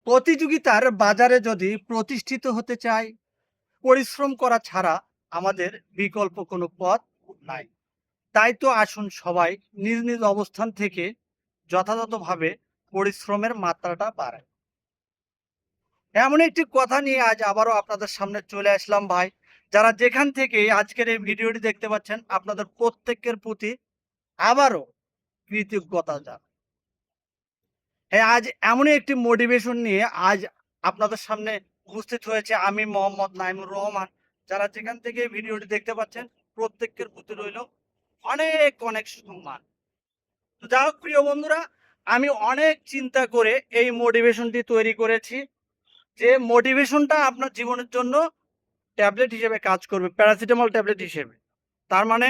প্রতিযোগিতার বাজারে যদি প্রতিষ্ঠিত হতে চাই, পরিশ্রম করা ছাড়া আমাদের বিকল্প কোনো পথ নাই। তাই তো আসুন সবাই নিজ নিজ অবস্থান থেকে যথাযথভাবে পরিশ্রমের মাত্রাটা বাড়ায়। এমন একটি কথা নিয়ে আজ আবারও আপনাদের সামনে চলে আসলাম ভাই। যারা যেখান থেকে আজকের এই ভিডিওটি দেখতে পাচ্ছেন, আপনাদের প্রত্যেকের প্রতি আবারও কৃতজ্ঞতা জানাই। হ্যাঁ, আজ এমনই একটি মোটিভেশন নিয়ে আজ আপনাদের সামনে উপস্থিত হয়েছে আমি মোহাম্মদ নাইমুর রহমান। যারা যেখান থেকে এই ভিডিওটি দেখতে পাচ্ছেন, প্রত্যেকের প্রতি রইল অনেক অনেক সম্মান। তো যাই হোক প্রিয় বন্ধুরা, আমি অনেক চিন্তা করে এই মোটিভেশনটি তৈরি করেছি, যে মোটিভেশনটা আপনার জীবনের জন্য ট্যাবলেট হিসেবে কাজ করবে, প্যারাসিটামল ট্যাবলেট হিসেবে। তার মানে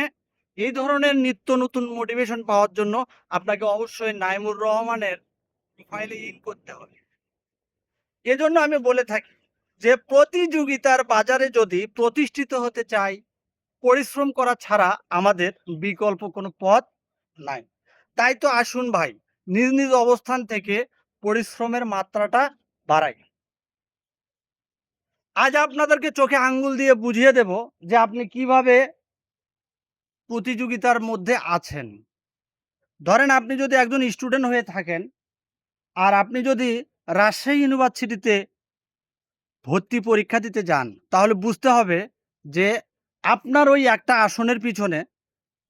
এই ধরনের নিত্য নতুন মোটিভেশন পাওয়ার জন্য আপনাকে অবশ্যই নাইমুর রহমানের প্রোফাইলে ইন করতে হবে। এজন্য আমি বলে থাকি যে প্রতিযোগিতার বাজারে যদি প্রতিষ্ঠিত হতে চাই, পরিশ্রম করা ছাড়া আমাদের বিকল্প কোনো পথ নাই। তাই তো আসুন ভাই, নিজ নিজ অবস্থান থেকে পরিশ্রমের মাত্রাটা বাড়াই। আজ আপনাদেরকে চোখে আঙ্গুল দিয়ে বুঝিয়ে দেব যে আপনি কিভাবে প্রতিযোগিতার মধ্যে আছেন। ধরেন আপনি যদি একজন স্টুডেন্ট হয়ে থাকেন, আর আপনি যদি রাজশাহী ইউনিভার্সিটিতে ভর্তি পরীক্ষা দিতে যান, তাহলে বুঝতে হবে যে আপনার ওই একটা আসনের পিছনে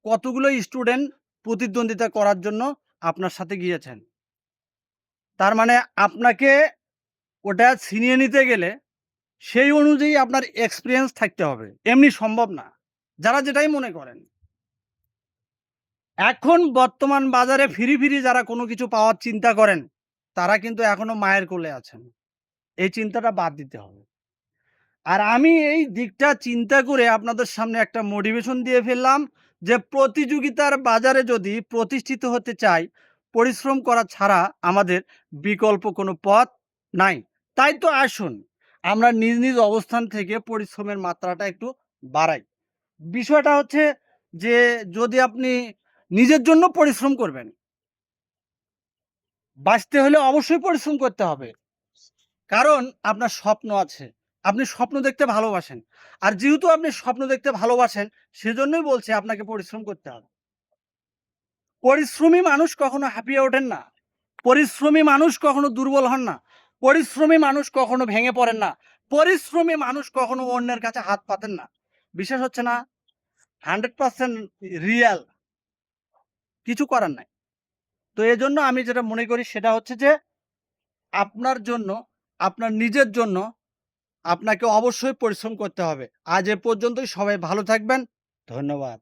কতগুলো স্টুডেন্ট প্রতিদ্বন্দ্বিতা করার জন্য আপনার সাথে গিয়েছেন। তার মানে আপনাকে ওটা ছিনিয়ে নিতে গেলে সেই অনুযায়ী আপনার এক্সপিরিয়েন্স থাকতে হবে, এমনি সম্ভব না। যারা যেটাই মনে করেন, এখন বর্তমান বাজারে ফিরি ফিরি যারা কোনো কিছু পাওয়ার চিন্তা করেন, তারা কিন্তু এখনো মায়ের কোলে আছেন। এই চিন্তাটা বাদ দিতে হবে। আর আমি এই দিকটা চিন্তা করে আপনাদের সামনে একটা মোটিভেশন দিয়ে ফেললাম, যে প্রতিযোগিতার বাজারে যদি প্রতিষ্ঠিত হতে চাই, পরিশ্রম করা ছাড়া আমাদের বিকল্প কোনো পথ নাই। তাই তো আসুন আমরা নিজ নিজ অবস্থান থেকে পরিশ্রমের মাত্রাটা একটু বাড়াই। বিষয়টা হচ্ছে যে যদি আপনি নিজের জন্য পরিশ্রম করবেন, বাঁচতে হলে অবশ্যই পরিশ্রম করতে হবে। কারণ আপনার স্বপ্ন আছে, আপনি স্বপ্ন দেখতে ভালোবাসেন। আর যেহেতু আপনি স্বপ্ন দেখতে ভালোবাসেন, সেজন্যই বলছি আপনাকে পরিশ্রম করতে হবে। পরিশ্রমী মানুষ কখনো হাঁপিয়ে ওঠেন না, পরিশ্রমী মানুষ কখনো দুর্বল হন না, পরিশ্রমী মানুষ কখনো ভেঙে পড়েন না, পরিশ্রমী মানুষ কখনো অন্যের কাছে হাত পাতেন না। বিশ্বাস হচ্ছে না? 100% রিয়াল, কিছু করার নাই। তো এজন্য আমি যেটা মনে করি সেটা হচ্ছে যে আপনার জন্য, আপনার নিজের জন্য আপনাকে অবশ্যই পরিশ্রম করতে হবে। আজ এ পর্যন্তই, সবাই ভালো থাকবেন। ধন্যবাদ।